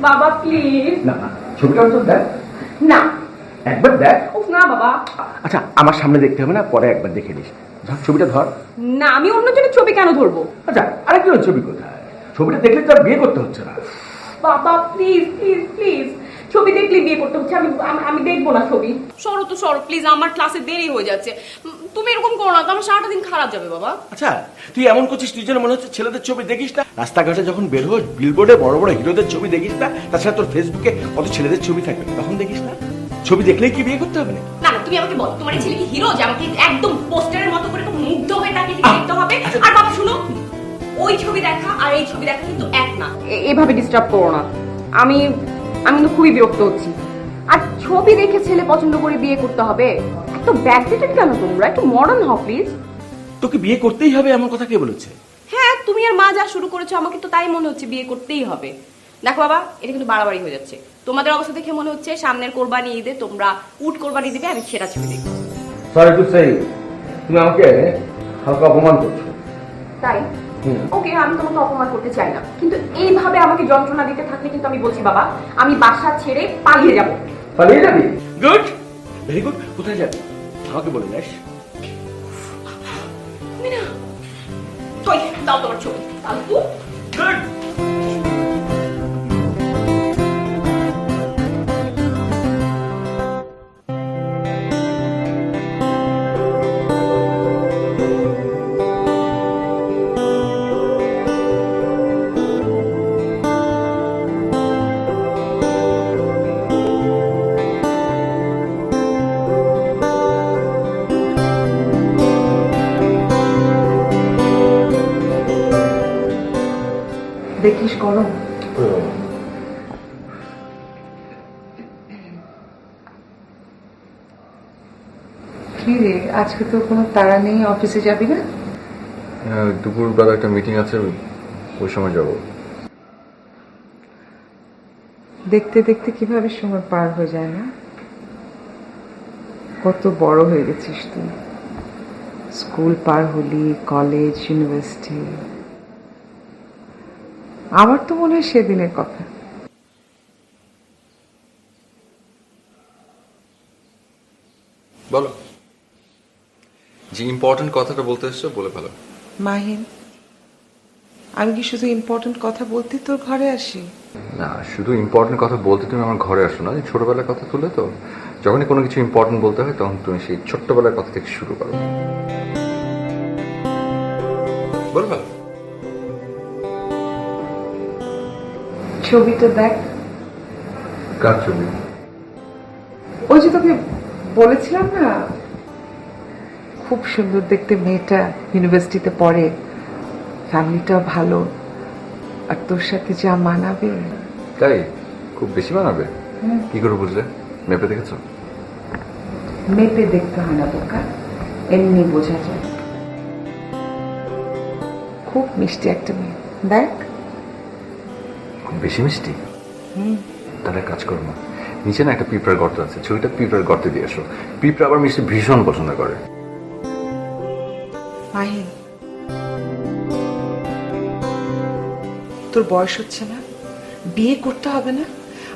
বাবা প্লিজ। না না, ছবিটা তো দেখ না, একবার দেখ। উফ না বাবা। আচ্ছা, আমার সামনে দেখতে হবে না, পরে একবার দেখে নিস। ধর ছবিটা ধর। না, আমি অন্যজনের ছবি কেন ধরবো? আচ্ছা, আরেকজনের ছবি কোথায়? ছবিটা দেখলে তো আর বিয়ে করতে হচ্ছে না। বাবা প্লিজ প্লিজ প্লিজ, ছবি দেখলে বিয়ে করতে হচ্ছে, আমি দেখবো না ছবি। সরো তো সরো প্লিজ, আমার ক্লাসে দেরি হয়ে যাচ্ছে। তুমি এরকম করো না তো, আমার সারাটা দিন খারাপ যাবে বাবা। আচ্ছা, তুই এমন করছিস, তুই যেন মনে হচ্ছে ছেলেদের ছবি দেখিস না। রাস্তাঘাটে যখন বের হোস, বিলবোর্ডে বড় বড় হিরোদের ছবি দেখিস না। তাছাড়া তোর ফেসবুকে কত ছেলেদের ছবি থাকবে, তখন দেখিস না। ছবি দেখলেই কি বিয়ে করতে হবে না? না না, তুমি আমাকে বলো, তোমার ছেলে কি হিরো যে আমাকে একদম পোস্টারের মতো করে মুগ্ধ হয়ে তাকে দেখতে হবে? আর বাবা শুনো, ওই ছবি দেখা আর এই ছবি দেখা কিন্তু এক না। এভাবে ডিস্টার্ব করো না। আমি তো খুবই বিরক্ত হচ্ছি। আর ছবি দেখে ছেলে পছন্দ করে বিয়ে করতে হবে? এত ব্যাকডেটেড কেন তোমরা? একটু মডার্ন হও প্লিজ। তোকে বিয়ে করতেই হবে এমন কথা কে বলেছে? হ্যাঁ, তুমি আর মা যা শুরু করেছো, আমাকে তো তাই মনে হচ্ছে বিয়ে করতেই হবে। দেখো বাবা, এটা কিন্তু বাড়াবাড়ি হয়ে যাচ্ছে। তোমাদের অবস্থা দেখে মনে হচ্ছে সামনের কোরবানি ঈদে তোমরা উট কোরবানি দিবে, আমি সেটা ছবি দেখবো। সরি টু সে, তুমি আমাকে হালকা অপমান করছো। তাই? ওকে, আমি তোমাকে অপমান করতে চাই না, কিন্তু এইভাবে আমাকে যন্ত্রণা দিতে থাকলে কিন্তু আমি বলছি বাবা, আমি বাসা ছেড়ে পালিয়ে যাব। পালিয়ে যাবি? Good, very good. কোথায় যাবি আমাকে বলে যাস। মিনা, কই দাও তোমার ছবি। তাহলে তুই গুড। দেখিস গরম। কি রে, আজকে তো কোনো তাড়া নেই, অফিসে যাবি না? দুপুরবেলা একটা মিটিং আছে, ওই সময় যাব। দেখতে দেখতে কিভাবে সময় পার হয়ে যায় না? কত বড় হয়ে গেছিস তুই। স্কুল পার হলি, কলেজ, ইউনিভার্সিটি। আমার তো মনে হয় সেদিনের কথা। বলো, যে ইম্পর্টেন্ট কথাটা বলতে এসছো বলে ফেলো। মাহিন, আমি কি শুধু ইম্পর্টেন্ট কথা বলতে তোর ঘরে আসি? না, শুধু ইম্পর্টেন্ট কথা বলতে তুমি আমার ঘরে আসো না, ছোটবেলার কথা তুলে তো। যখনই কোনো কিছু ইম্পর্টেন্ট বলতে হয় তখন তুমি সেই ছোট্টবেলার কথা থেকে শুরু করো। বলে ফেলো। ছবিটা দেখ। কার ছবি? ওই যে তোকে বলেছিলাম না, খুব সুন্দর দেখতে মেয়েটা, ইউনিভার্সিটিতে পড়ে, ফ্যামিলিটাও ভালো, আর তোর সাথে যা মানাবে। তাই? খুব বেশি মানাবে? কি করে বুঝলে? মেপে দেখেছো? মেপে দেখতে হয় না বোকা, এমনি বোঝা যায়। খুব মিষ্টি একটা মেয়ে, দেখ। খুব বেশি মিষ্টি? তাহলে কাজ করো না, নিচে না একটা পিঁপড়ার গর্ত আছে, ছবিটা পিঁপড়ার গর্তে দিয়ে এসো। পিঁপড়া আবার মিষ্টি ভীষণ পছন্দ করে। মাহিন, তোর বয়স হচ্ছে না, বিয়ে করতে হবে না?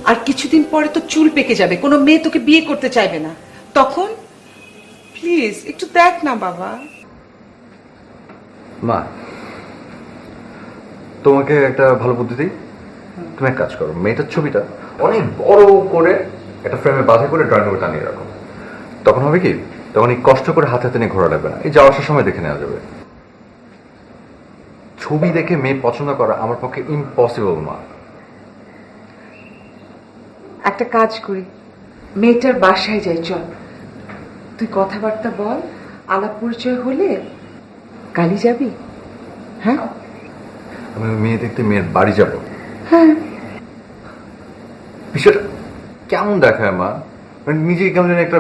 আর কিছুদিন পরে তো চুল পেকে যাবে, কোনো মেয়ে তোকে বিয়ে করতে চাইবে না, তখন প্লিজ একটু দেখ না বাবা। মা, তোমাকে একটা ভালো বুদ্ধি দিই। তুমি এক কাজ করো, মেয়েটার ছবিটা অনেক বড় করে একটা ফ্রেমে বাঁধা করে ড্রয়িং রুমে টানিয়ে রাখো। তখন হবে কি, তখন এই কষ্ট করে হাতে হাতে নিয়ে ঘোরা লাগবে না, এই যাওয়া আসার সময় দেখে নেওয়া যাবে। ছবি দেখে মেয়ে পছন্দ করা আমার পক্ষে ইম্পসিবল মা। একটা কাজ করি, মেয়েটার বাসায় যাই, চল। তুই কথাবার্তা বল, আলাপ পরিচয় হলে কালই যাবি। হ্যাঁ, আমি মেয়ে দেখতে মেয়ের বাড়ি যাব। হ্যাঁ। বিষয়টা কেমন দেখায় মা? মানে নিজে কেমন যেন একটা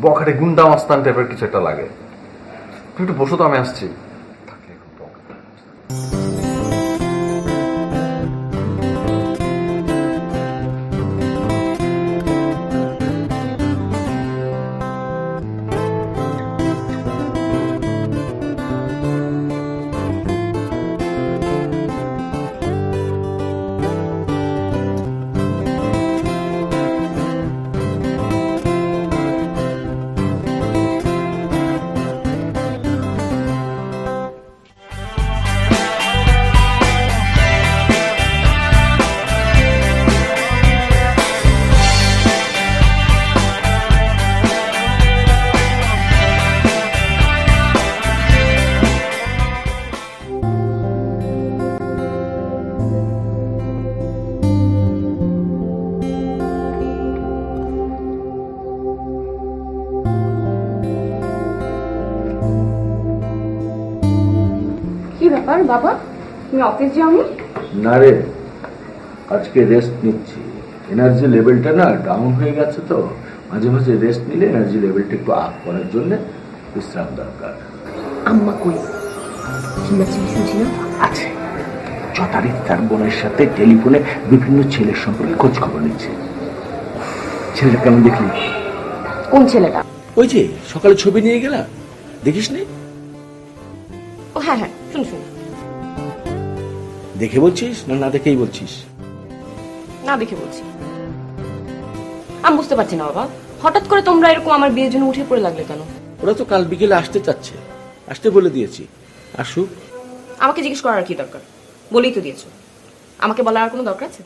বখাটে গুন্ডা মস্তান টাইপের কিছু একটা লাগে। তুমি একটু বসো তো, আমি আসছি। কি ব্যাপার বাবা, তুমি অফিস যাওনি? না রে, আজকে রেস্ট নিচ্ছি। এনার্জি লেভেলটা না ডাউন হয়ে গেছে, তো মাঝে মাঝে রেস্ট নিলে এনার্জি লেভেলটা একটু আপ করার জন্য বিশ্রাম দরকার। আম্মা কই? শুনছি না। আছে, যথারীতি তার বোনের সাথে টেলিফোনে বিভিন্ন ছেলের সম্পর্কে খোঁজ খবর নিচ্ছে। ছেলেটা কেমন দেখলি? কোন ছেলেটা? ওই যে সকালে ছবি নিয়ে গেলাম, দেখিস নি? ও হ্যাঁ হ্যাঁ, শুন। দেখে বলছিস না না দেখেই বলছিস? না দেখে বলছি। আমি বুঝতে পারছি না বাবা, হঠাৎ করে তোমরা এরকম আমার বিয়ের জন্য উঠে পড়ে লাগলে কেন? ওরা তো কাল বিকেলে আসতে চাচ্ছে, আসতে বলে দিয়েছি। আসুক। আমাকে জিজ্ঞেস করার কি দরকার? বলেই তো দিয়েছো। আমাকে বলার আর কোনো দরকার আছে?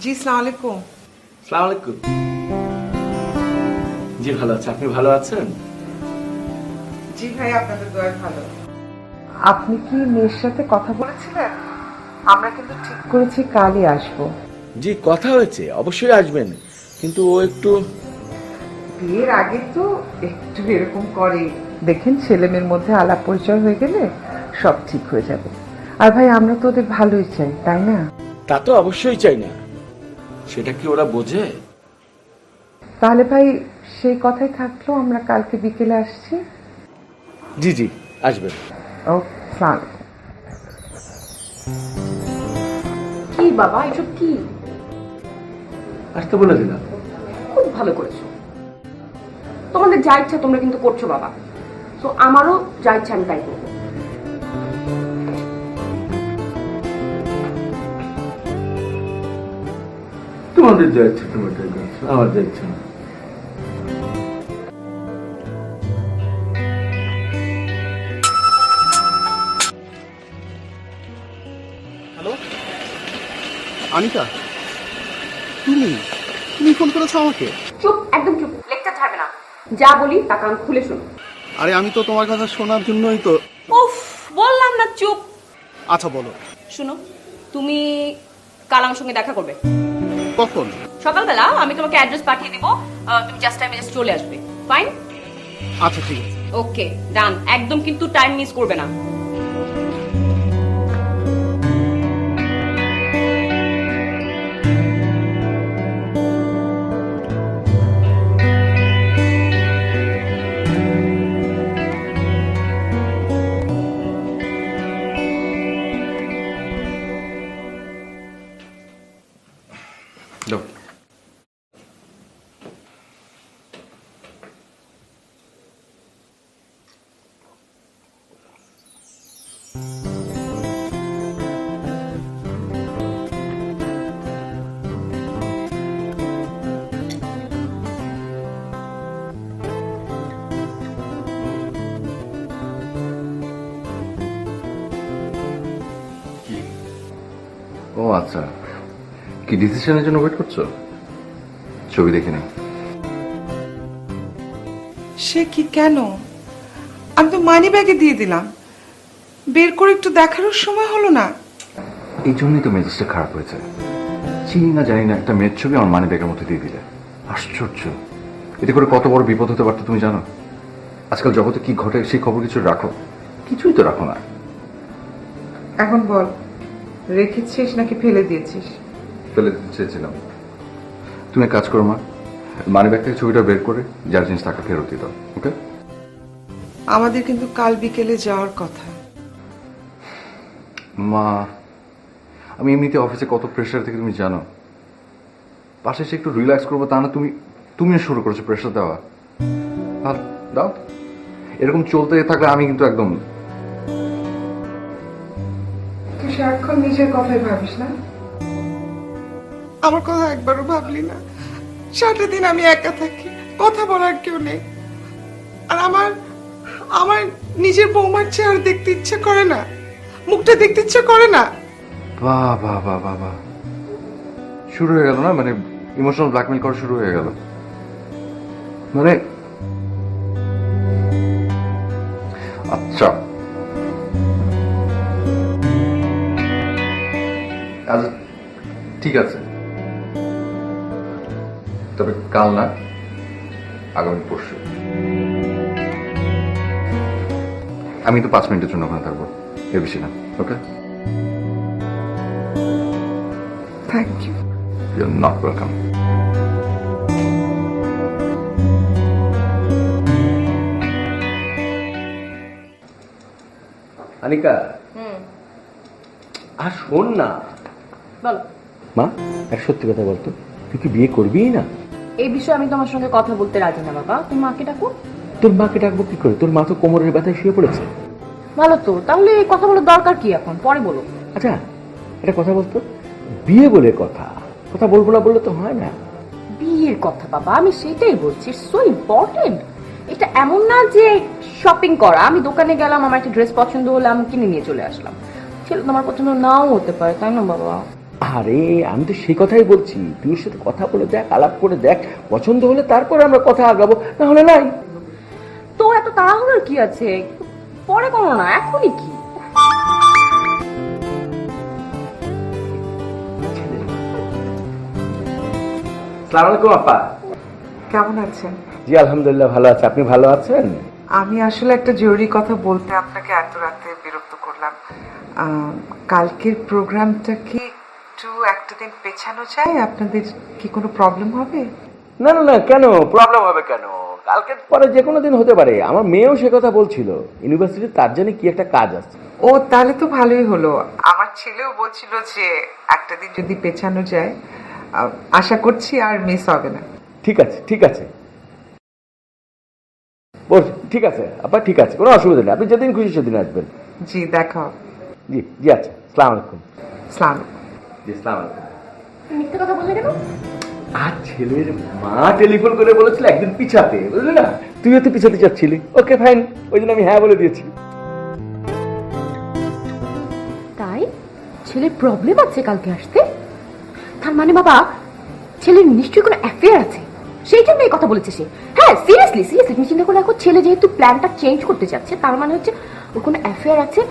জি, আসসালামু আলাইকুম। আসসালামু আলাইকুম। জি ভালো আছে, আপনি ভালো আছেন? জি ভাই, আপনাদের দোয়ায় ভালো। আপনি কি মেয়ের সাথে কথা বলেছিলেন? আমরা কিন্তু ঠিক করেছি কালই আসবো। জি কথা হয়েছে, অবশ্যই আসবেন, কিন্তু ও একটু বিয়ের আগে তো একটু এরকম করে। দেখেন, ছেলে মেয়ের মধ্যে আলাপ পরিচয় হয়ে গেলে সব ঠিক হয়ে যাবে। আর ভাই, আমরা তো ওদের ভালোই চাই, তাই না? তা তো অবশ্যই চাই না, সেটা কি ওরা বোঝে? তাহলে ভাই সেই কথাই থাকলো, আমরা কালকে বিকেলে আসছি। জি জি আসবেন। ও সালাম। কি বাবা, এসব কি? আসতে বলে দিলাম। খুব ভালো করেছো। তোমাদের যা ইচ্ছা তোমরা কিন্তু করছো বাবা, তো আমারও যা ইচ্ছা আমি তাই করবো। তোমাদের যা ইচ্ছে তোমার তাই করছো, আমার যা ইচ্ছে না। হ্যালো আনিকা, তুমি তুমি ফোন করেছো আমাকে? চুপ, একদম চুপ, লেকচার ছাড়বে না। যা বলি তা কান খুলে শোনো। আরে আমি তো তোমার কথা শোনার জন্যই তো। উফ, বললাম না চুপ। আচ্ছা বলো। শোনো, তুমি কাল আমার সঙ্গে দেখা করবে কখন? সকালবেলা। আমি তোমাকে অ্যাড্রেস পাঠিয়ে দিব, তুমি জাস্ট টাইমে জাস্ট চলে আসবে। ফাইন? আচ্ছা ঠিক আছে। ওকে ডান। একদম কিন্তু টাইম মিস করবে না। যাও। ও আচ্ছা, কি ডিসিশনের জন্য ওয়েট করছো? ছবি দেখে নেই। সে কি, কেন? আমি তো মানি ব্যাগে দিয়ে দিলাম, বের করে একটু দেখারও সময় হলো না। এই জন্যই তো মেজাজটা খারাপ হয়েছে। চিনি না জানি না একটা মেয়ের ছবি আমার মানি ব্যাগের মধ্যে দিয়ে দিলে। আশ্চর্য, এতে করে কত বড় বিপদ হতে পারতো তুমি জানো? আজকাল জগতে কি ঘটে সেই খবর কিছু রাখো? কিছুই তো রাখো না। এখন বল, রেখেছিস নাকি ফেলে দিয়েছিস? ফেলে দিতে চেয়েছিলাম। তুমি এক কাজ করো মা, মানি ব্যাগ থেকে ছবিটা বের করে যার জিনিস টাকা ফেরত দিয়ে দাও। ওকে? আমাদের কিন্তু কাল বিকেলে যাওয়ার কথা। মা, আমি এমনিতে অফিসে কত প্রেশার থেকে তুমি জানো। পাশে এসে একটু রিল্যাক্স করবো তা না তুমিও শুরু করেছো প্রেশার দেওয়া। আর দাও, এরকম চলতে থাকলে আমি কিন্তু একদম। তুই সারাক্ষণ নিজের কথাই ভাবিস না? আমার কথা একবারও ভাবলি না? সারাটা দিন আমি একা থাকি, কথা বলার কেউ নেই। আর আমার নিজের বৌমার চেহারা দেখতে ইচ্ছে করে না, মুখটা দেখতে ইচ্ছে করে না। বাহ বাহ বাহ বাহ বাহ, শুরু হয়ে গেল না? মানে ইমোশনাল ব্ল্যাকমেল করা শুরু হয়ে গেল। মানে চল। আচ্ছা ঠিক আছে, তবে কাল না, আগামী পরশু। আমি তো 5 মিনিটের জন্য ওখানে থাকবো, এর বেশি না। Okay, thank you. You are not welcome. Anika, আর শোন না বলো। মা, এক সত্যি কথা বলতো, তুই কি বিয়ে করবি না? এই বিষয়ে আমি তোমার সঙ্গে কথা বলতে রাজি না বাবা, তুমি মাকে ডাকো। তোর মাকে ডাকবো কি করে? তোর মা তো কোমরের ব্যথায় শুয়ে পড়েছে। ভালো তো, তাহলে এই কথা বলার দরকার কি এখন? পরে বলো। আচ্ছা একটা কথা বলতো, বিয়ে বলে কথা, কথা বলবো না বললে তো হয় না। বিয়ের কথা বাবা, আমি সেটাই বলছি, সো ইম্পর্টেন্ট। এটা এমন না যে শপিং করা, আমি দোকানে গেলাম, আমার একটা ড্রেস পছন্দ হলো, আমি কিনে নিয়ে চলে আসলাম। ছেলে তোমার পছন্দ নাও হতে পারে, তাই না বাবা? আরে আমি তো সেই কথাই বলছি, তুই ওর সাথে কথা বলে দেখ, আলাপ করে দেখ, পছন্দ হলে তারপরে আমরা কথা আগাবো, না হলে নাই। তো এত তাড়াহুড়োর কি আছে? পরে করো না, এখনই কি? আসসালামু আলাইকুম আপা। কেমন আছেন? জি আলহামদুলিল্লাহ ভালো আছে, আপনি ভালো আছেন? আমি আসলে একটা জরুরি কথা বলতে আপনাকে এত রাতে বিরক্ত করলাম। কালকের প্রোগ্রামটা কি একটু একটা দিন পেছানো যায়? আপনাদের কি কোনো প্রবলেম হবে? না না না, কেন প্রবলেম হবে কেন? কালকে পরে যে কোনো দিন হতে পারে। আমার মেয়েও সে কথা বলছিল, ইউনিভার্সিটি তার জন্য কি একটা কাজ আছে। ও তাহলে তো ভালোই হলো। আমার ছেলেও বলছিল যে একটা দিন যদি পেছানো যায়, আশা করছি আর মিস হবে না। ঠিক আছে ঠিক আছে, ঠিক আছে আপা, ঠিক আছে, কোনো অসুবিধা নেই, আপনি যেদিন খুশি সেদিন আসবেন। জি দেখা হবে। জি জি আচ্ছা, সালাম আলাইকুম। সালাম। জি সালাম আলাইকুম। মিথ্যে কথা বললে কেন? আর ছেলের মা টেলিফোন করে বলেছিল একদিন পিছাতে, বুঝলি না? তুইও তো পিছাতে চাচ্ছিলি, ওকে ফাইন, ওই জন্য আমি হ্যাঁ বলে দিয়েছি। তাই ছেলের প্রবলেম আছে কালকে আসতে? তার মানে বাবা ছেলের নিশ্চয়ই কোনো অ্যাফেয়ার আছে, সেই জন্য এই কথা বলেছে সে। হ্যাঁ সিরিয়াসলি সিরিয়াসলি, তুমি চিন্তা করে দেখো, ছেলে যেহেতু প্ল্যানটা চেঞ্জ করতে চাচ্ছে, তার মানে হচ্ছে ওর কোনো অ্যাফেয়ার আছে।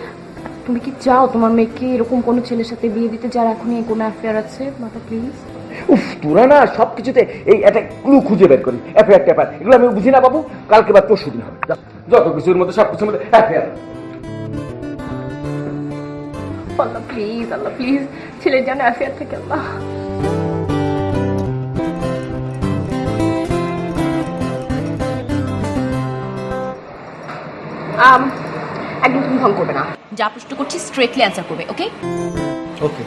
তুমি কি চাও তোমার মেয়েকে এরকম কোনো ছেলের সাথে বিয়ে দিতে যার এখনই কোনো অ্যাফেয়ার আছে? মাতা প্লিজ। উফ, তোরা না সবকিছুতে এই একটা ক্লু খুঁজে বের করি, অ্যাফেয়ার ট্যাফেয়ার, এগুলো আমি বুঝি না বাবু। কালকে বা পরশু দিন হবে, যত কিছুর মধ্যে সবকিছুর মধ্যে affair. Allah please, Allah please, ছেলের যেন অ্যাফেয়ার থেকে আল্লাহ। একদম তুমি ঢং করবে না, যা প্রশ্ন করছি স্ট্রেটলি অ্যান্সার করবে, ওকে? ওকে,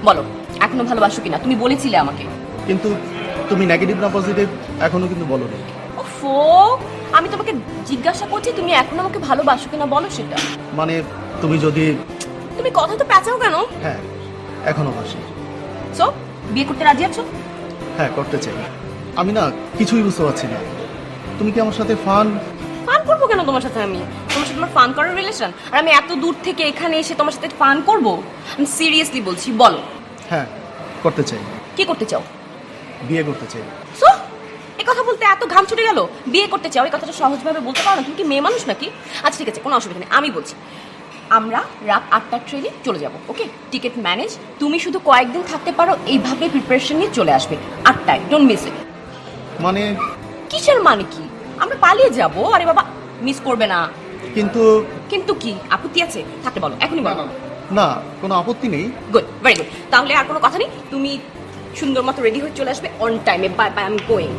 বলো, এখনো ভালোবাসো কিনা? তুমি বলেছিলে আমাকে। কিন্তু তুমি নেগেটিভ না পজিটিভ এখনো কিন্তু বলো না। ওফো, আমি তোমাকে জিজ্ঞাসা করছি তুমি এখনো আমাকে ভালোবাসো কিনা, বলো সেটা। মানে তুমি যদি, তুমি কথা তো প্যাচাও কেন? হ্যাঁ এখনো বাসি। সো বিয়ে করতে রাজি আছো? হ্যাঁ করতে চাই। আমি না কিছুই বুঝতে পারছি না, তুমি কি আমার সাথে ফান? ফান করবো কেন তোমার সাথে? আমি তোমার সাথে আমার ফান করার রিলেশন? আর আমি এত দূর থেকে এখানে এসে তোমার সাথে ফান করব? আমি সিরিয়াসলি বলছি, বলো হ্যাঁ করতে চাই, কি করতে চাও? বিয়ে করতে চাই। সো এই কথা বলতে এত ঘাম ছুটে গেল? বিয়ে করতে চাও, এই কথাটা সহজভাবে বলতে পারো না? তুমি কি মেয়ে মানুষ নাকি? আচ্ছা ঠিক আছে, কোনো অসুবিধা নেই, আমি বলছি আমরা রাত 8টার ট্রেনে চলে যাব, ওকে? টিকিট ম্যানেজ, তুমি শুধু কয়েকদিন থাকতে পারো, এইভাবে প্রিপারেশন নিয়ে চলে আসবে 8টায়, ডোন্ট মিস ইট। মানে কিসের মানে কি? আমরা পালিয়ে যাব, আরে বাবা মিস করবে না। কিন্তু কিন্তু কি আপত্তি আছে? থাকতে বলো, এখনই বলো। না, কোনো আপত্তি নেই। গুড, ভেরি গুড, তাহলে আর কোনো কথা নেই, তুমি সুন্দর মতো রেডি হয়ে চলে আসবে অন টাইমে। বাই বাই, আমি গোয়িং।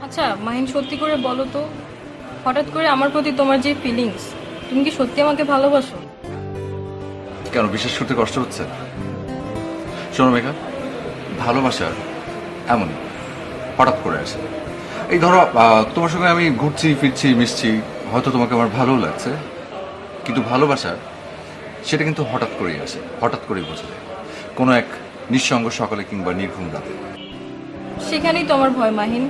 আচ্ছা মাহিন, সত্যি করে বলো তো, হঠাৎ করে আমার প্রতি তোমার যে ফিলিংস, তুমি কি সত্যি আমাকে ভালোবাসো? কেন বিশ্বাস করতে কষ্ট হচ্ছে? শোনো মেঘা, ভালোবাসা এমন হঠাৎ করে আসে। এই ধরো তোমার সঙ্গে আমি ঘুরছি ফিরছি মিশছি, হয়তো তোমাকে আমার ভালো লাগছে, কিন্তু ভালোবাসা সেটা কিন্তু হঠাৎ করেই আসে, হঠাৎ করেই বোঝা যায়, কোনো এক নিঃসঙ্গ সকালে কিংবা নির্ঘুম রাতে। সেখানেই তো আমার ভয় মাহিন,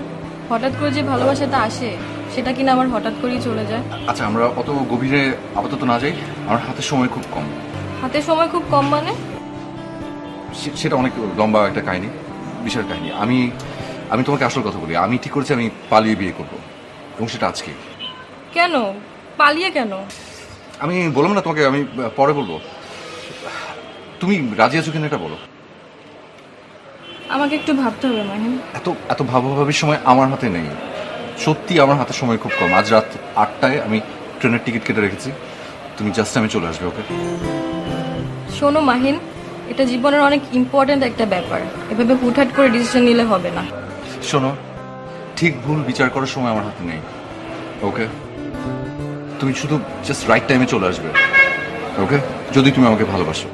হঠাৎ করে যে ভালোবাসাটা আসে সেটা কিনা আমার হঠাৎ করেই চলে যায়। আচ্ছা আমরা অত গভীরে আপাতত না যাই, আমার হাতে সময় খুব কম। হাতে সময় খুব কম মানে? সেটা অনেক লম্বা একটা কাহিনী, বিশাল কাহিনী। আমি তোমাকে আসল কথা বলি, আমি ঠিক করেছি আমি পালিয়ে বিয়ে করব, এবং সেটা আজকে। কেন পালিয়ে কেন? আমি বললাম না তোমাকে, আমি পরে বলবো। তুমি রাজি আছো কিনা এটা বলো। আমাকে একটু ভাবতে হবে মাহিন। এত এত ভাবাভাবির সময় আমার হাতে নেই, সত্যি আমার হাতে সময় খুব কম। আজ রাত 8টায় আমি ট্রেনের টিকিট কেটে রেখেছি, তুমি জাস্ট টাইমে চলে আসবে। ওকে? শোনো মাহিন, এটা জীবনের অনেক ইম্পর্ট্যান্ট একটা ব্যাপার, এভাবে হুটহাট করে ডিসিশন নিলে হবে না। শোনো, ঠিক ভুল বিচার করার সময় আমার হাতে নেই। ওকে? তুমি শুধু জাস্ট রাইট টাইমে চলে আসবে। ওকে? যদি তুমি আমাকে ভালোবাসো।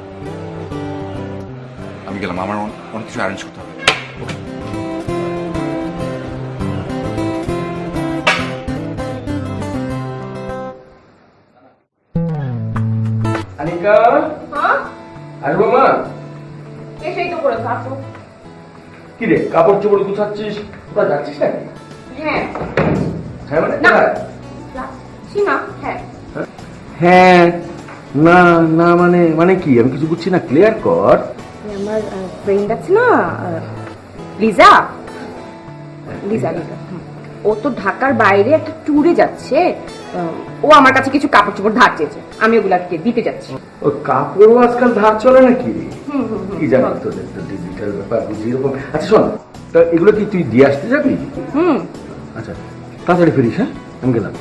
আমি গেলাম, আমার অনেক কিছু অ্যারেঞ্জ করতে হবে। আনিকা, হ্যাঁ আসবো মা? এসেই তো করেছো, আসো। কি রে, কাপড় চোপড় গুছাচ্ছিস? তোরা যাচ্ছিস নাকি? হ্যাঁ হ্যাঁ মানে না। কোথায়? সীমা, হ্যাঁ হ্যাঁ না না মানে মানে কি, আমি কিছু বুঝছি না, ক্লিয়ার কর। আমার ফ্রেন্ড আছে না, লিজা লিজা লিজা ও তো ঢাকার বাইরে একটা ট্যুরে যাচ্ছে। ও আমার কাছে কিছু কাপড় চোপড় ধার চেয়েছে, আমি ওগুলাকে দিতে যাচ্ছি। ও কাপড়ও আজকাল ধার চলে নাকি? কি জানিস তোদের তো ডিজিটাল ব্যাপার বুঝি এরকম। আচ্ছা শোন, তা এগুলো কি তুই দিয়ে আসতে যাবি? আচ্ছা তাড়াতাড়ি ফিরিস। হ্যাঁ, আমি গেলাম।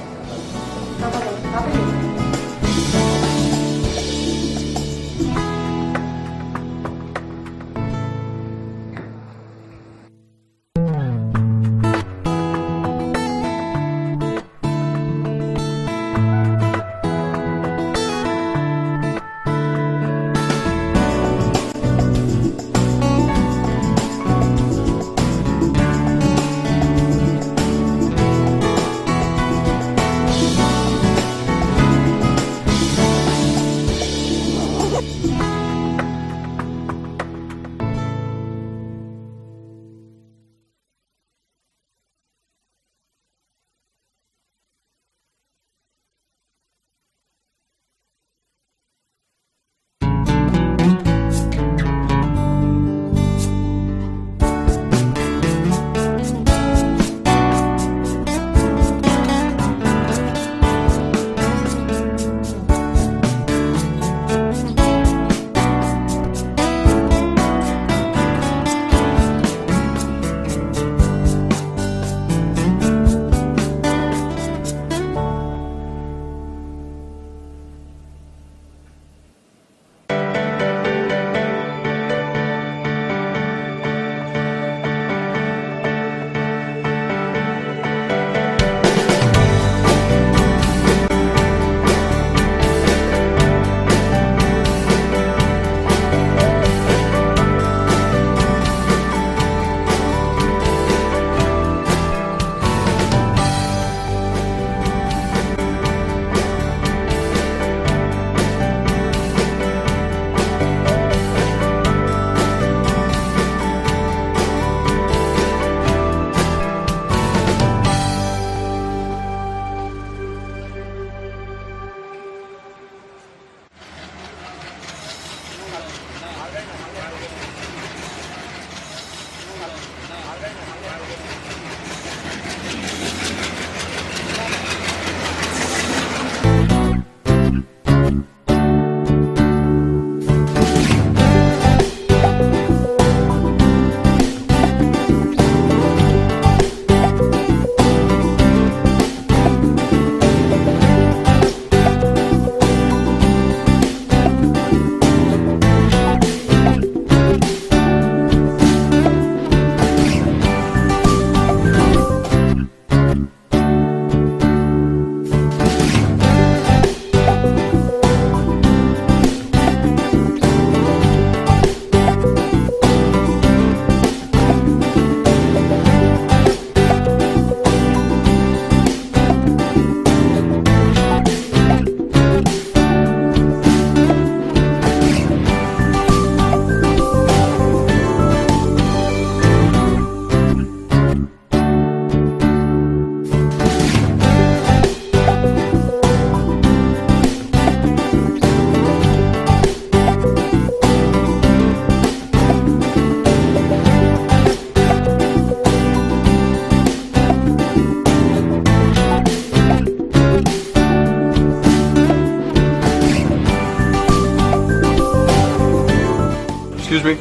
এক্সকিউজ মি,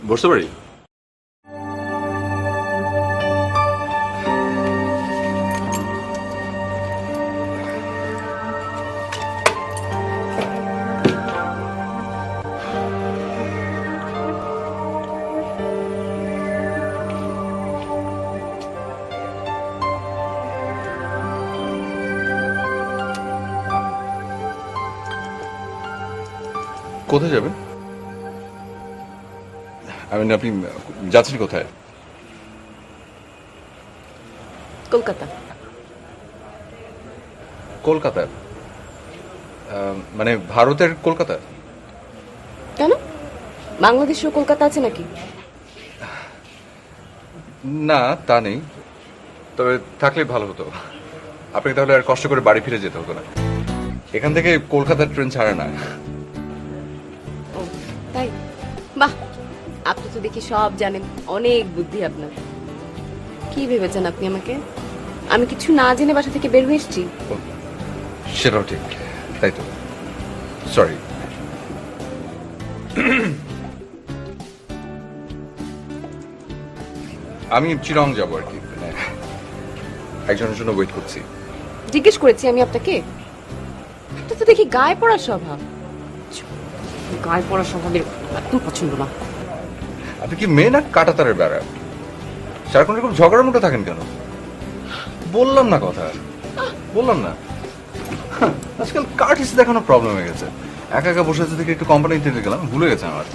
বসতে পারি? কোথায় যাবেন? আপনি যাচ্ছেন কোথায়? কলকাতা। কলকাতা? মানে ভারতের কলকাতা? কেন, বাংলাদেশেও কলকাতা আছে নাকি? না, তা নেই, তবে থাকলে ভালো হতো। আপনি তাহলে আর কষ্ট করে বাড়ি ফিরে যেতে হতো না। এখান থেকে কলকাতার ট্রেন ছাড়ে না। ও তাই? বাহ, আপনি তো দেখি সব জানেন, অনেক বুদ্ধি আপনার। কি ভেবেছেন আপনি আমাকে? আমি কিছু না জেনে বাসা থেকে বের হয়ে এসেছি? সেটাও ঠিক, তাই তো, সরি। আমি চিরং যাবো আর কি, মানে একজনের জন্য ওয়েট করছি। জিজ্ঞেস করেছি আমি আপনাকে? আপনার তো দেখি গায়ে পড়ার স্বভাব। গায়ে পড়ার স্বভাবের একদম পছন্দ না। আপনি কি মেয়ে না কাঁটাতারের বেড়া? সারাক্ষণ এরকম ঝগড়ার মধ্যে থাকেন কেন? বললাম না কথা, বললাম না। আজকাল কার্টিস দেখানো প্রবলেম হয়ে গেছে। একা একা বসে আছে দেখে একটু কোম্পানিতে গেলাম, ভুলে গেছে আমার।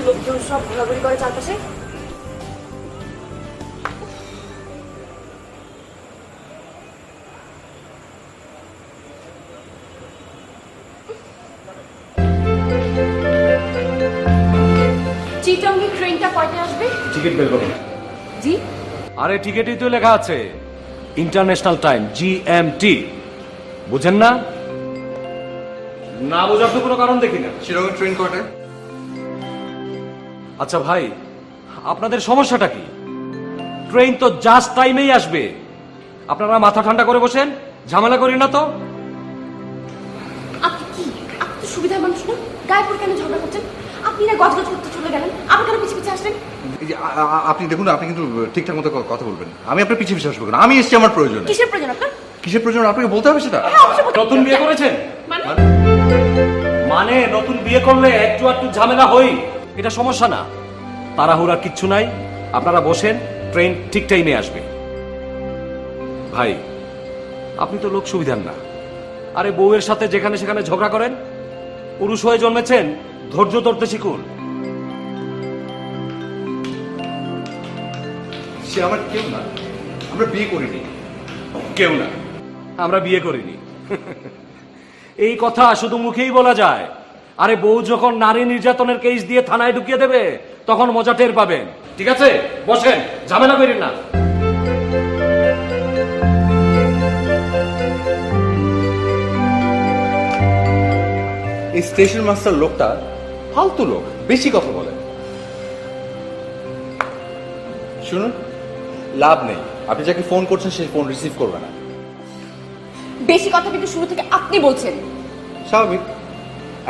লোকজন সব ঘোরাঘুরি করে চারপাশে। চিটংয়ের ট্রেনটা কয়টায় আসবে? টিকিট বের করুন। জি? আরে টিকিটই তো লেখা আছে ইন্টারন্যাশনাল টাইম, GMT। বুঝেন না? না বোঝার তো কোনো কারণ দেখি না। চিরঙের ট্রেন কয়টায়? আচ্ছা ভাই, আপনাদের সমস্যাটা কি? ট্রেন তো জাস্ট টাইমেই আসবে। আপনারা মাথা ঠান্ডা করে বসেন, ঝামেলা করি না তো। আপনি কি, আপনি তো সুবিধার মানুষ না? গায়ে পড়ে কেন ঝগড়া করছেন? আপনি না গজগজ করতে চলে গেলেন, আবার কেন পিছিয়ে পিছিয়ে আসলেন? এই যে, আপনি দেখুন, আপনি কিন্তু ঠিকঠাক মতো কথা বলবেন। আমি আপনার পিছিয়ে পিছিয়ে আসবো না, আমি এসেছি আমার প্রয়োজনে। কিসের প্রয়োজন আপনার? কিসের প্রয়োজন আপনাকে বলতে হবে সেটা? নতুন বিয়ে করেছেন মানে? মানে নতুন বিয়ে করলে একটু একটু ঝামেলা হই, এটা সমস্যা না। তাড়াহুড়ার কিচ্ছু নাই, আপনারা বসেন, ট্রেন ঠিক টাইমে আসবে। ভাই, আপনি তো লোক সুবিধার না। আরে বউয়ের সাথে যেখানে সেখানে ঝগড়া করেন? পুরুষ হয়ে জন্মেছেন, ধৈর্য ধরতে শিখুন। সে আমার কেউ না, আমরা বিয়ে করিনি। কেউ না, আমরা বিয়ে করিনি। এই কথা শুধু মুখেই বলা যায়। আরে বউ যখন নারী নির্যাতনের কেস দিয়ে থানায় ঢুকিয়ে দেবে, তখন মজা টের পাবেন। ঠিক আছে, বসেন, ঝামেলা করেন না। এই স্টেশন মাস্টার লোকটা ফালতু লোক, বেশি কথা বলে। শুনুন, লাভ নেই, আপনি যাকে ফোন করছেন সে ফোন রিসিভ করবে না। বেশি কথা কিন্তু শুরু থেকে আপনি বলছেন। স্বাভাবিক,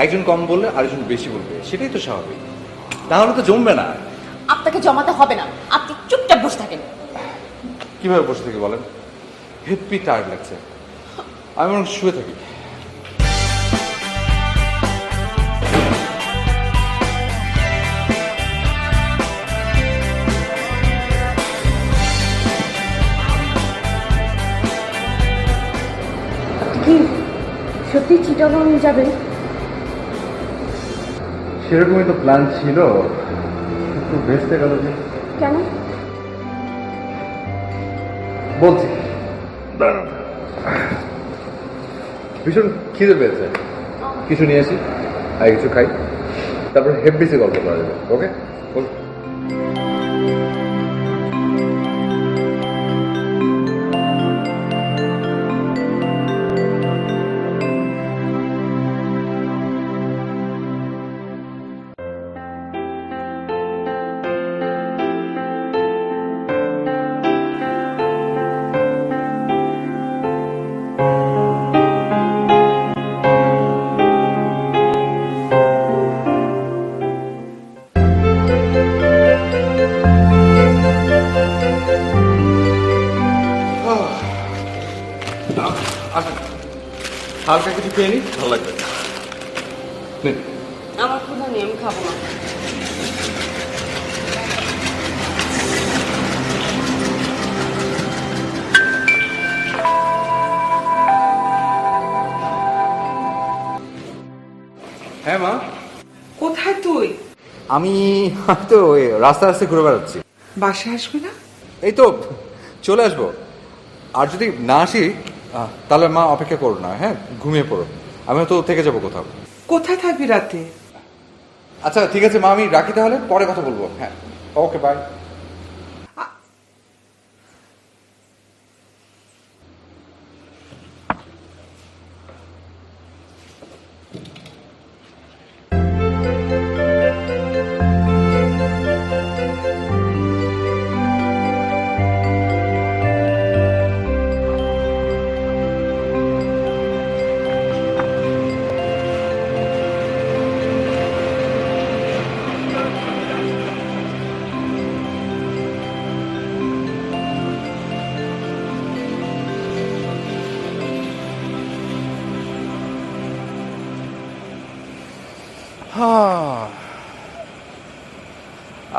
একজন কম বললে আরেকজন বেশি বলবে, সেটাই তো স্বাভাবিক। তাহলে তো জমবে না। আপনাকে জমাতে হবে না, আপনি চুপচাপ বসে থাকেন। কিভাবে বসে থেকে বলেন? হেপি টায়ার্ড লাগছে, আমি বরং শুয়ে থাকি। কি সত্যি চিটাগং যাবেন? সেরকমই তো প্ল্যান ছিল, একটু ভেস্তে গেল যে। কেন? বলছি, ভীষণ খিদে পেয়েছে, কিছু নিয়ে আসি আর কিছু খাই, তারপর হেব্বিসে গল্প করা যাবে। ওকে? হালকা কিছু খেয়ে নি, ভালো লাগবে। নিন। আমার ক্ষুধা নেই, আমি খাবো না। হ্যাঁ মা, কোথায় তুই? আমি তো ওই রাস্তা রাস্তায় ঘুরে বেড়াচ্ছি। বাসায় আসবে না? এই তো চলে আসবো। আর যদি না আসি তাহলে মা অপেক্ষা করো না, হ্যাঁ ঘুমিয়ে পড়ো। আমিও তো থেকে যাবো কোথাও। কোথায় থাকবি রাতে? আচ্ছা ঠিক আছে মা, আমি রাখি তাহলে, পরে কথা বলবো। হ্যাঁ ওকে বাই।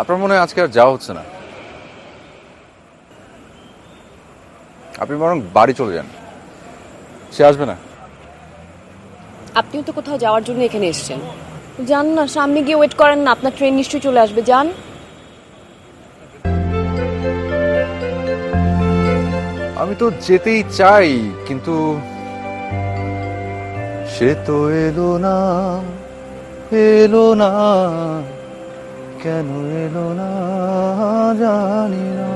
আপনার মনে হয় আজকে আর যাওয়া হচ্ছে না? আপনি বরং বাড়ি চলে যান, সে আসবে না। আপনিও তো কোথাও যাওয়ার জন্য এখানে এসেছেন, যান না, সামনে গিয়ে ওয়েট করেন না, আপনার ট্রেন নিশ্চয়ই চলে আসবে, যান। আমি তো যেতেই চাই, কিন্তু সে তো এলো না, এলো না, কেন এলো না জানি না।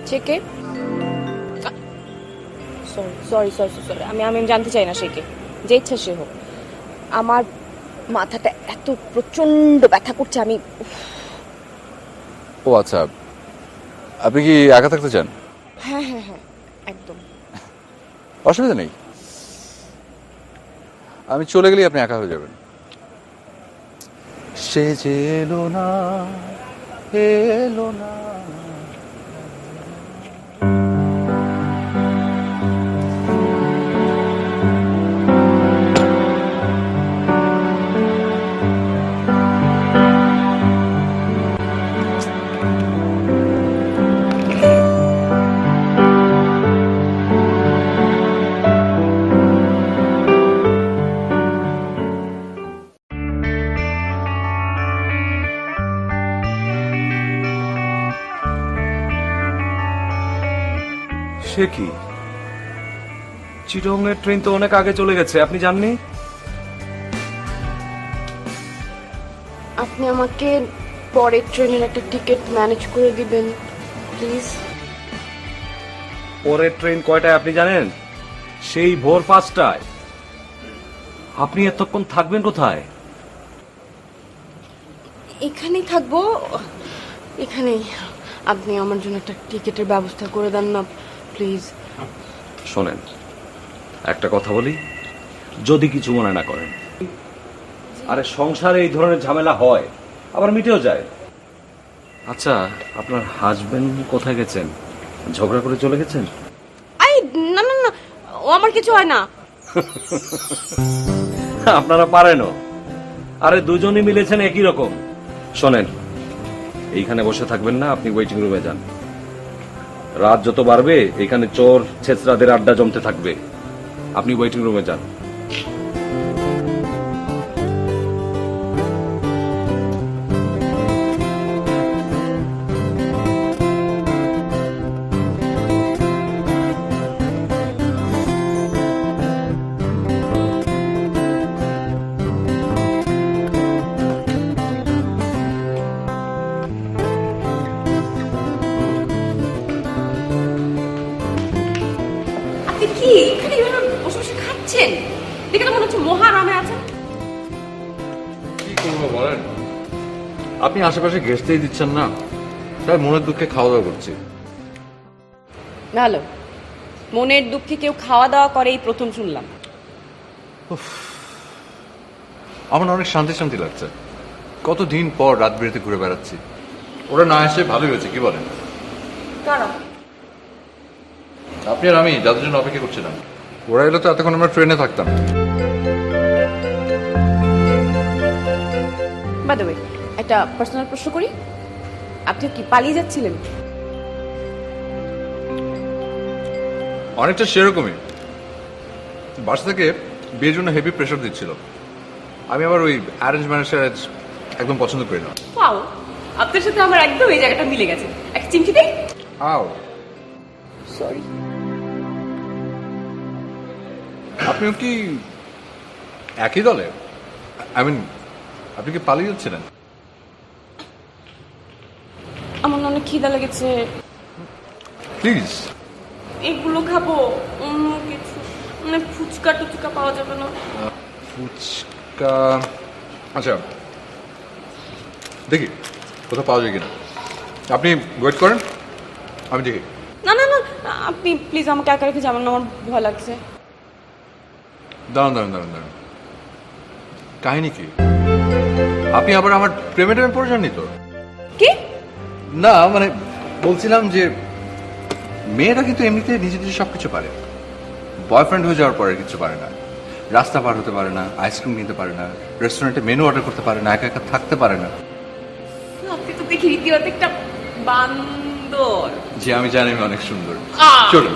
চেকে সরি সরি সরি সরি, আমি জানতে চাই না সে কে, যে ইচ্ছা সে হোক। আমার মাথাটা এত প্রচন্ড ব্যথা করছে, আমি ও আচ্ছা, আপনি কি একা থাকতে চান? হ্যাঁ হ্যাঁ হ্যাঁ একদম। অসুবিধা নেই, আমি চলে গেলেই আপনি একা হয়ে যাবেন। সে যে এলো না, এলো না। সে কি, চিটংয়ের ট্রেন তো অনেক আগে চলে গেছে, আপনি জাননি? আপনি আমাকে পরের ট্রেনের একটা টিকিট ম্যানেজ করে দিবেন প্লিজ। পরের ট্রেন কয়টায় আপনি জানেন? সেই ভোর 5টায়। আপনি এতক্ষণ থাকবেন কোথায়? এখানেই থাকবো, এখানেই। আপনি আমার জন্য একটা টিকিটের ব্যবস্থা করে দেন না প্লিজ। শোনেন, একটা কথা বলি, যদি কিছু মনে না করেন। আরে সংসারে এই ধরনের ঝামেলা হয়, আবার মিটেও যায়। আচ্ছা, আপনার হাজবেন্ড কোথায় গেছেন? ঝগড়া করে চলে গেছেন? আই না না না, ও আমার কিছু হয় না। আপনারা পারেনও। আরে দুজনই মিলেছেন একই রকম। শোনেন, এইখানে বসে থাকবেন না, আপনি ওয়েটিং রুমে যান। রাত যত বাড়বে এখানে চোর ছেচরাদের আড্ডা জমতে থাকবে। আপনি ওয়েটিং রুমে যান। আপনি কি এখানে বসে বসে খাচ্ছেন? দেখে তো মনে হচ্ছে মহারামে আছেন। কি করবো বলেন, আপনি আশেপাশে ঘেসতেই দিচ্ছেন না, তাই মনের দুঃখে খাওয়া দাওয়া করছি। ভালো, মনের দুঃখে কেউ খাওয়া দাওয়া করে এই প্রথম শুনলাম। আমার অনেক শান্তি শান্তি লাগছে। কতদিন পর রাত বিরেতে ঘুরে বেড়াচ্ছি। ওরা না এসে ভালোই হয়েছে, কি বলেন? কারা? আপনি আর আমি যাদের জন্য অপেক্ষা করছিলাম, ওরা এলে তো এতক্ষণ আমরা ট্রেনে থাকতাম। বাই দ্য ওয়ে, একটা পার্সোনাল প্রশ্ন করি, আপনি কি পালিয়ে যাচ্ছিলেন? অনেকটা সেরকমই। বাসা থেকে বিয়ের জন্য হেভি প্রেশার দিচ্ছিল। আমি আবার ওই অ্যারেঞ্জ ম্যারেজ একদম পছন্দ করি না। পাও, আপনার সাথে আমার একদম এই জায়গাটা মিলে গেছে। একটা চিমটি দেই? আও, সরি। আপনিও কি একই দলে? আই মিন, আপনি কি পালিয়ে যাচ্ছিলেন? আমার না অনেক খিদা লেগেছে, প্লিজ। এগুলো খাবো, অন্য কিছু মানে ফুচকা টুচকা পাওয়া যাবে না? ফুচকা, আচ্ছা দেখি কোথাও পাওয়া যায় কিনা। আপনি ওয়েট করেন, আমি দেখি। না না না, আপনি প্লিজ আমাকে একা রেখে যাবেন না, আমার ভয় লাগছে। দাঁড়ান দাঁড়ান দাঁড়ান দাঁড়ান, কাহিনী কি? আপনি আবার আমার প্রেমে টেমে পড়ে যাননি তো? কি? না মানে বলছিলাম যে মেয়েরা কিন্তু এমনিতে নিজে নিজে সবকিছু পারে। বয়ফ্রেন্ড হয়ে যাওয়ার পরে কিছু পারে না। রাস্তা পার হতে পারে না, আইসক্রিম নিতে পারে না, রেস্টুরেন্টে মেনু অর্ডার করতে পারে না, একা একা থাকতে পারে না। আপনি তো দেখি রীতিমতো একটা বান্দর। যে আমি জানি আমি অনেক সুন্দর। আহ! চলুন।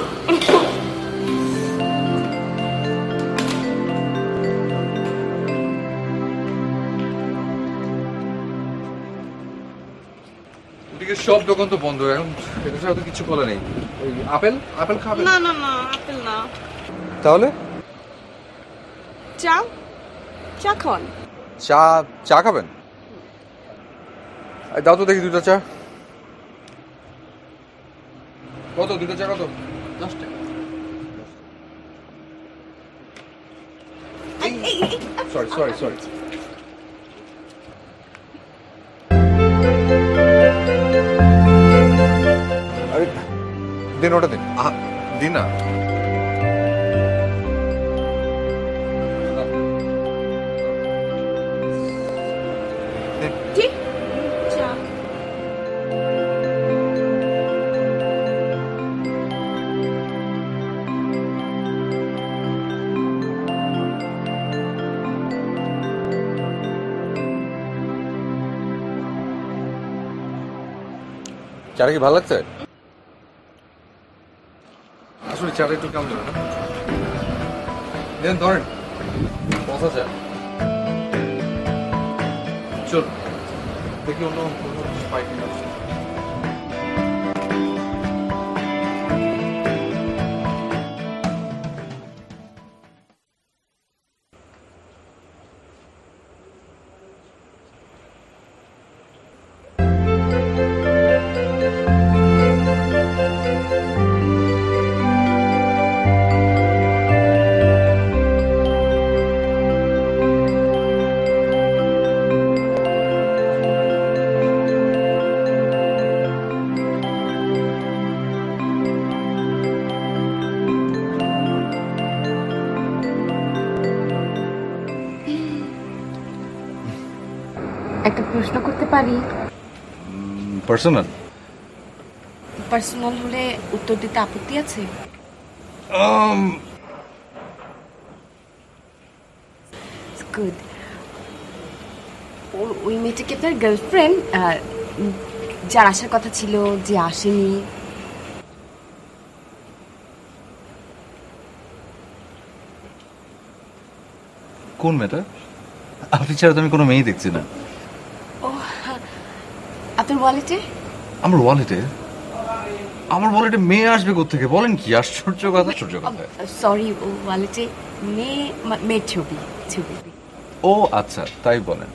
ওদিকে সব দোকান তো বন্ধ, এখন এটা ছাড়া তো কিছু খোলা নেই। ওই আপেল আপেল খাবেন? না না না, আপেল না। তাহলে চা, চা খান। চা, চা খাবেন? দাও তো দেখি দুটো চা। কত দুটো চা কত? 10 টাকা। Sorry sorry sorry. আরে দিন, ওটা দিন। দিন না। কি? চা। চাটা কি ভালো লাগছে? আসলে চাটা একটু কেমন দেবে না? দেন ধরেন, বসা চা। চল দেখি অন্য কিছু পাই কিনা। একটা প্রশ্ন করতে পারি? পার্সোনাল? পার্সোনাল হলে উত্তর দিতে আপত্তি আছে? গুড। ওই মেয়েটা কি আপনার গার্লফ্রেন্ড, যার আসার কথা ছিল যে আসেনি? কোন মেয়েটা? আপনি ছাড়া তো আমি কোনো মেয়েই দেখছি না। ও, আপনার ওয়ালেটে? আমার ওয়ালেটে? আমার ওয়ালেটে মেয়ে আসবে কোত্থেকে? বলেন কি আশ্চর্য কথা! আশ্চর্য কথা। সরি, ওয়ালেটে মেয়ের ছবি। ও আচ্ছা, তাই বলেন।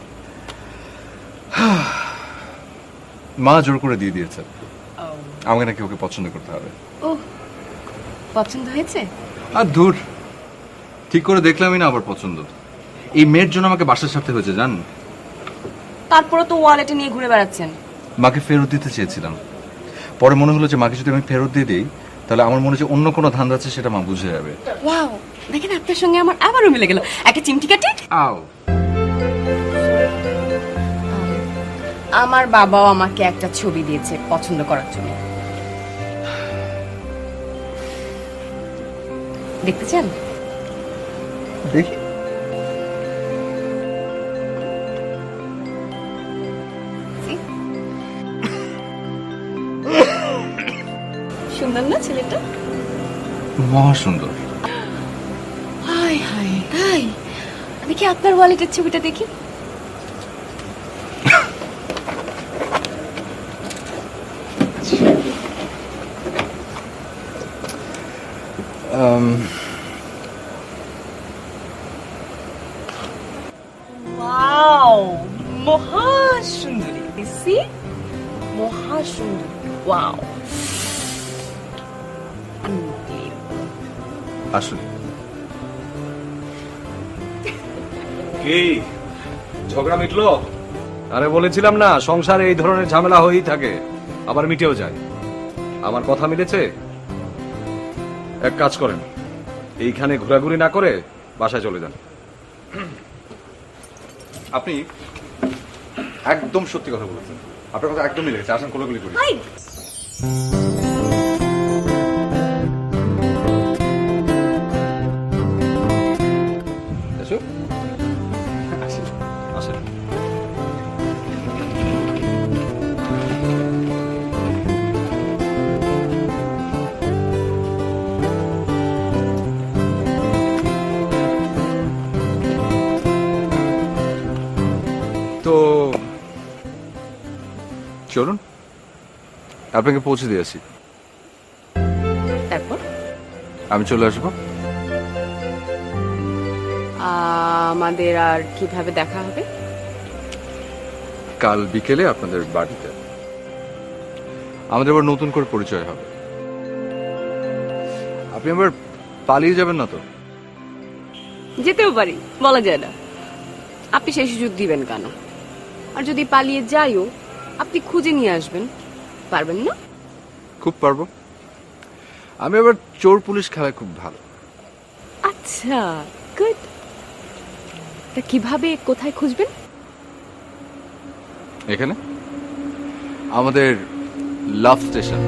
মা জোর করে দিয়ে দিয়েছে, আমাকে নাকি ওকে পছন্দ করতে হবে। ও, পছন্দ হয়েছে? আর দূর, ঠিক করে দেখলামই না আবার পছন্দ। এই মেয়ের জন্য আমাকে বাসার সাথে হয়েছে জান। তারপরে তো ওয়ালেটে নিয়ে ঘুরে বেড়াচ্ছেন। মাকে ফেরত দিতে চেয়েছিলাম, পরে মনে হলো যে মাকে যদি আমি ফেরত দিয়ে দিই তাহলে আমার মনে হচ্ছে অন্য কোনো ধান্দা আছে, সেটা মা বুঝে যাবে। ওয়াও, দেখেন আপনার সঙ্গে আমার আবারও মিলে গেল। একটা চিমটি কাটে। আও, আমার বাবাও আমাকে একটা ছবি দিয়েছে পছন্দ করার জন্য। দেখতে চান? দেখি। সুন্দর না ছেলেটা? মহা সুন্দর। হাই হাই তাই, দেখি আপনার ওয়ালেটের ছবিটা দেখি। ওয়াও, মহা সুন্দরী। সি, মহা সুন্দরী। ওয়াও। আসলে কি ঝগড়া মিটলো? আরে বলেছিলাম না, সংসারে এই ধরনের ঝামেলা হয়েই থাকে, আবার মিটেও যায়। আমার কথা মিলেছে? এক কাজ করেন, এইখানে ঘোরাঘুরি না করে বাসায় চলে যান। আপনি একদম সত্যি কথা বলেছেন, আপনার কথা একদম মিলেছে। আসেন কোলাকুলি করি। হাই। এসো। আসেন। তো চলুন, আপনাকে পৌঁছে দিয়েছি। তারপর আমি চলে আসবো। আমাদের আর কিভাবে দেখা হবে? কাল বিকেলে আপনাদের বাড়িতে আমাদের আবার নতুন করে পরিচয় হবে। আপনি আবার পালিয়ে যাবেন না তো? যেতেও পারি, বলা যায় না। আপনি সেই সুযোগ দিবেন কেন? আর যদি পালিয়ে যাইও, আপনি খুঁজে নিয়ে আসবেন, পারবেন না? খুব পারবো। আমি আবার চোর পুলিশ খেলায় খুব ভালো। আচ্ছা, গুড। তা কিভাবে, কোথায় খুঁজবেন? এখানে আমাদের লাভ স্টেশন।